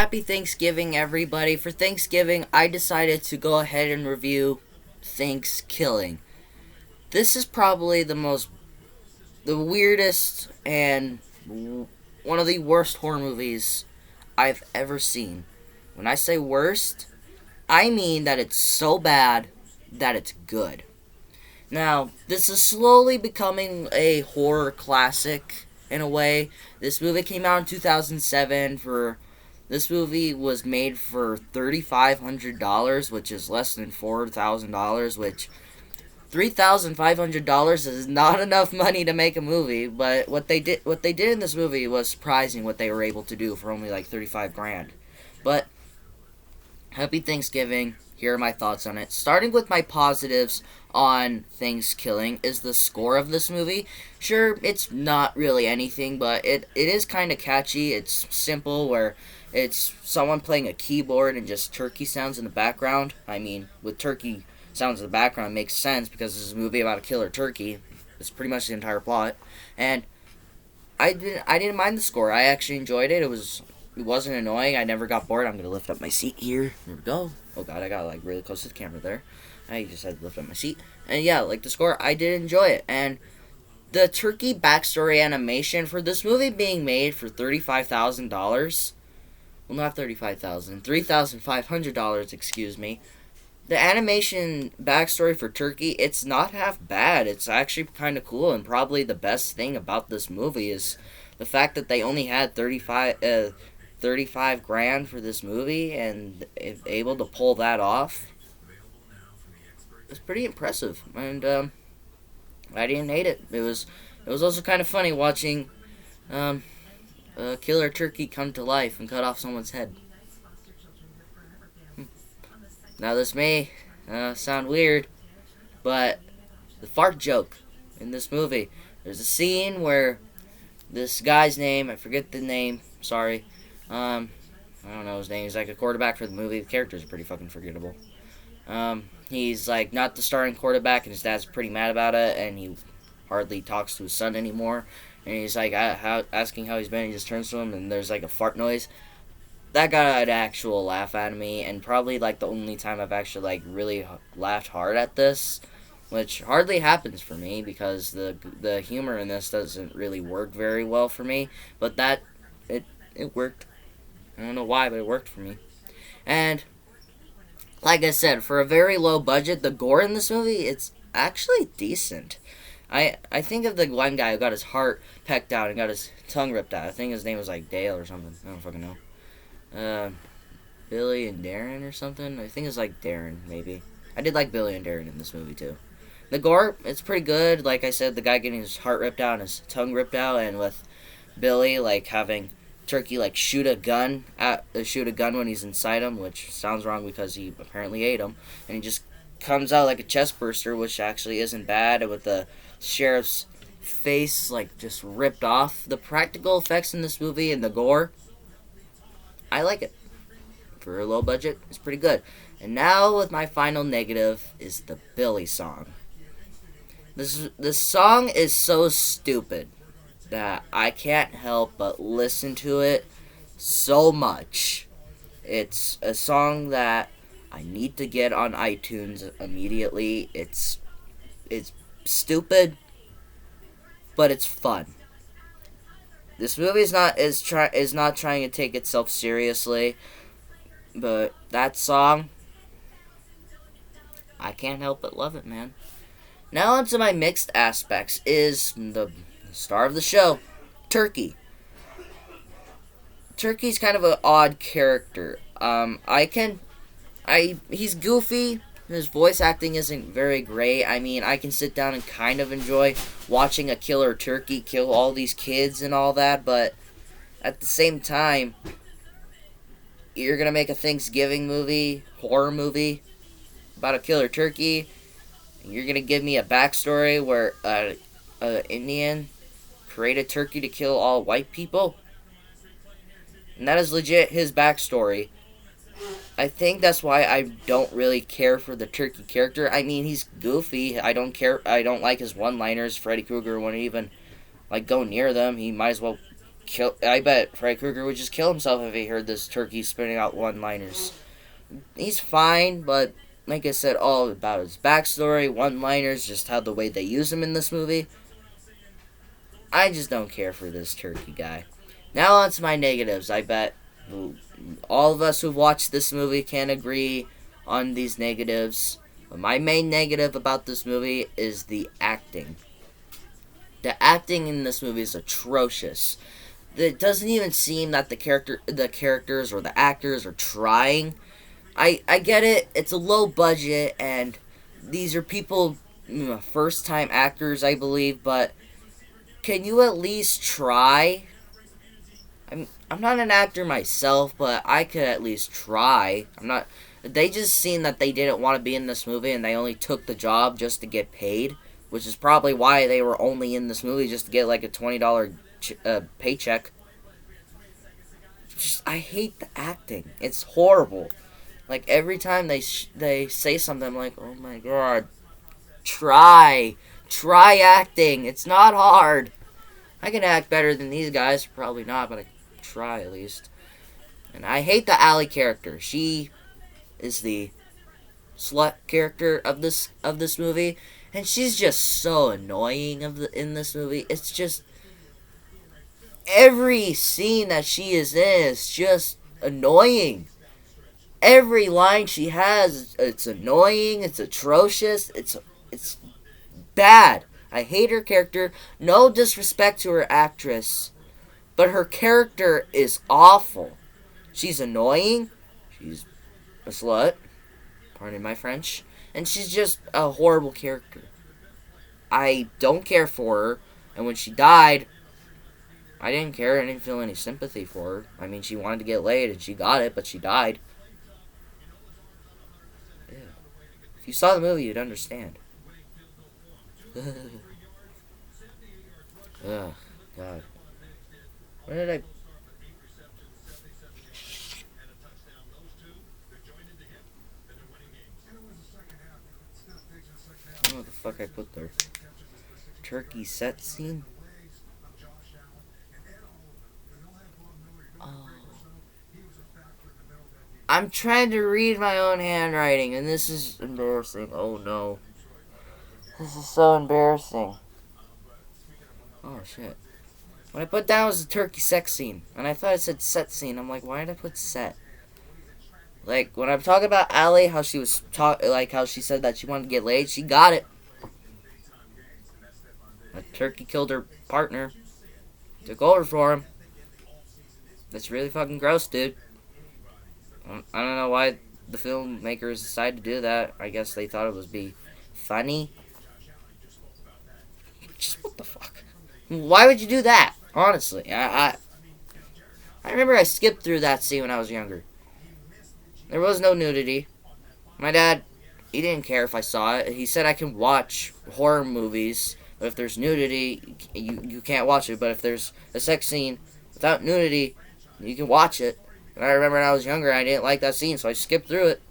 Happy Thanksgiving, everybody. For Thanksgiving, I decided to go ahead and review Thankskilling. This is probably the weirdest and one of the worst horror movies I've ever seen. When I say worst, I mean that it's so bad that it's good. Now, this is slowly becoming a horror classic in a way. This movie came out in 2007 for This movie was made for $3,500, which is less than $4,000, which $3,500 is not enough money to make a movie, but what they did in this movie was surprising what they were able to do for only like 35 grand. But happy Thanksgiving. Here are my thoughts on it. Starting with my positives on Thankskilling is the score of this movie. Sure, it's not really anything, but it is kind of catchy. It's simple, where it's someone playing a keyboard and just turkey sounds in the background. I mean, with turkey sounds in the background, it makes sense because this is a movie about a killer turkey. It's pretty much the entire plot. And I didn't mind the score. I actually enjoyed it. It wasn't annoying. I never got bored. I'm gonna lift up my seat here. Here we go. Oh god, I got like really close to the camera there. I just had to lift up my seat. And yeah, like the score, I did enjoy it. And the turkey backstory animation for this movie being made for $35,000. Well, not $35,000, $3,500. Excuse me. The animation backstory for Turkey, it's not half bad. It's actually kind of cool, and probably the best thing about this movie is the fact that they only had 35 grand for this movie, and able to pull that off. It's pretty impressive, and I didn't hate it. It was also kind of funny watching a killer turkey come to life and cut off someone's head. Now this may sound weird, but the fart joke in this movie. There's a scene where this guy's name, I forget the name, sorry. I don't know his name. He's like a quarterback for the movie. The characters are pretty fucking forgettable. He's like not the starting quarterback, and his dad's pretty mad about it, and he hardly talks to his son anymore. And he's like asking how he's been. He just turns to him, and there's like a fart noise. That got an actual laugh out of me, and probably like the only time I've actually like really laughed hard at this, which hardly happens for me because the humor in this doesn't really work very well for me. But it worked. I don't know why, but it worked for me. And like I said, for a very low budget, the gore in this movie, it's actually decent. I think of the one guy who got his heart pecked out and got his tongue ripped out. I think his name was like Dale or something. I don't fucking know. Billy and Darren or something. I think it's like Darren, maybe. I did like Billy and Darren in this movie too. The gore, it's pretty good. Like I said, the guy getting his heart ripped out and his tongue ripped out, and with Billy like having Turkey like shoot a gun when he's inside him, which sounds wrong because he apparently ate him, and he just comes out like a chest burster, which actually isn't bad. With the sheriff's face like just ripped off, the practical effects in this movie and the gore, I like it. For a low budget, it's pretty good. And now with my final negative is the Billy song. This song is so stupid that I can't help but listen to it so much. It's a song that I need to get on iTunes immediately. It's stupid, but it's fun. This movie is not trying to take itself seriously, but that song, I can't help but love it, man. Now onto my mixed aspects is the star of the show, Turkey. Turkey's kind of an odd character. He's goofy. His voice acting isn't very great. I mean, I can sit down and kind of enjoy watching a killer turkey kill all these kids and all that, but at the same time, you're gonna make a Thanksgiving movie, horror movie, about a killer turkey, and you're gonna give me a backstory where an Indian created turkey to kill all white people? And that is legit his backstory. I think that's why I don't really care for the turkey character. I mean, he's goofy. I don't like his one-liners. Freddy Krueger wouldn't even like go near them. He might as well kill. I bet Freddy Krueger would just kill himself if he heard this turkey spitting out one-liners. He's fine, but like I said, all about his backstory, one-liners, just how the way they use him in this movie. I just don't care for this turkey guy. Now on to my negatives. I bet all of us who've watched this movie can agree on these negatives. But my main negative about this movie is the acting. The acting in this movie is atrocious. It doesn't even seem that the characters or the actors are trying. I get it. It's a low budget, and these are people, first time actors, I believe. But can you at least try? I'm not an actor myself, but I could at least try. I'm not. They just seen that they didn't want to be in this movie, and they only took the job just to get paid, which is probably why they were only in this movie, just to get like a $20 paycheck. I hate the acting. It's horrible. Like every time they say something, I'm like, oh my god, try acting. It's not hard. I can act better than these guys, probably not, but I can try at least. And I hate the Allie character. She is the slut character of this movie, and she's just so annoying in this movie. It's just every scene that she is in is just annoying. Every line she has, it's annoying, it's atrocious, it's bad. I hate her character. No disrespect to her actress, but her character is awful. She's annoying, she's a slut, pardon my French, and she's just a horrible character. I don't care for her, and when she died, I didn't care. I didn't feel any sympathy for her. I mean, she wanted to get laid, and she got it, but she died. Yeah. If you saw the movie, you'd understand. Ugh, God. Where did I... I don't know what the fuck I put there. Turkey set scene? Oh. I'm trying to read my own handwriting, and this is embarrassing. Oh no. This is so embarrassing. Oh shit. What I put down was the turkey sex scene, and I thought it said set scene. I'm like, why did I put set? Like, when I'm talking about Allie, how she was how she said that she wanted to get laid, she got it. A turkey killed her partner. Took over for him. That's really fucking gross, dude. I don't know why the filmmakers decided to do that. I guess they thought it would be funny. Just what the fuck? Why would you do that? Honestly, I remember I skipped through that scene when I was younger. There was no nudity. My dad, he didn't care if I saw it. He said I can watch horror movies, but if there's nudity, you can't watch it. But if there's a sex scene without nudity, you can watch it. And I remember when I was younger, I didn't like that scene, so I skipped through it.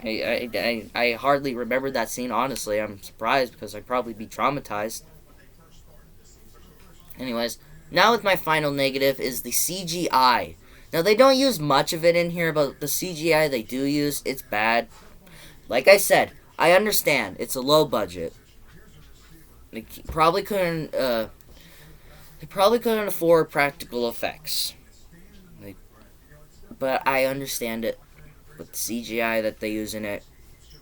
I hardly remember that scene, honestly. I'm surprised because I'd probably be traumatized. Anyways, now with my final negative is the CGI. Now, they don't use much of it in here, but the CGI they do use, it's bad. Like I said, I understand. It's a low budget. They probably couldn't afford practical effects. But I understand it. But the CGI that they use in it,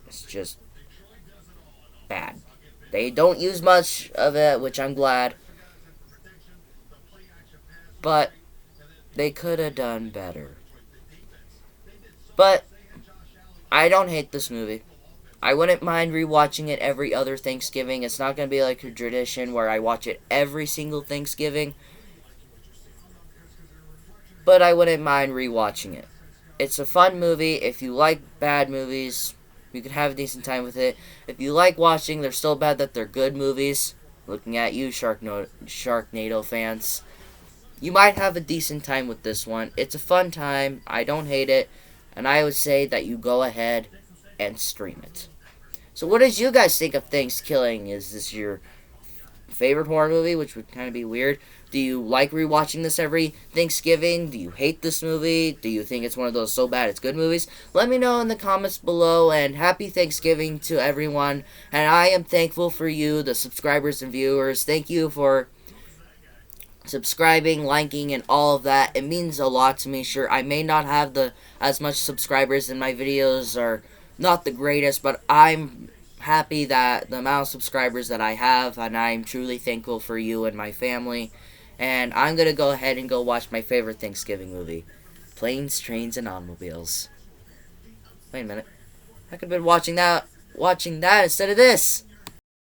it's just bad. They don't use much of it, which I'm glad. But they could have done better. But I don't hate this movie. I wouldn't mind rewatching it every other Thanksgiving. It's not going to be like a tradition where I watch it every single Thanksgiving. But I wouldn't mind rewatching it. It's a fun movie. If you like bad movies, you can have a decent time with it. If you like watching They're So Bad That They're Good movies, looking at you, Sharknado fans, you might have a decent time with this one. It's a fun time. I don't hate it. And I would say that you go ahead and stream it. So what did you guys think of Thankskilling? Is this your favorite horror movie, which would kind of be weird? Do you like rewatching this every Thanksgiving? Do you hate this movie? Do you think it's one of those so bad it's good movies? Let me know in the comments below, and happy Thanksgiving to everyone. And I am thankful for you, the subscribers and viewers. Thank you for subscribing, liking, and all of that. It means a lot to me. Sure, I may not have the as much subscribers, and my videos are not the greatest, but I'm happy that the amount of subscribers that I have, and I'm truly thankful for you and my family. And I'm gonna go ahead and go watch my favorite Thanksgiving movie, Planes, Trains, and Automobiles. Wait a minute, I could have been watching that instead of this.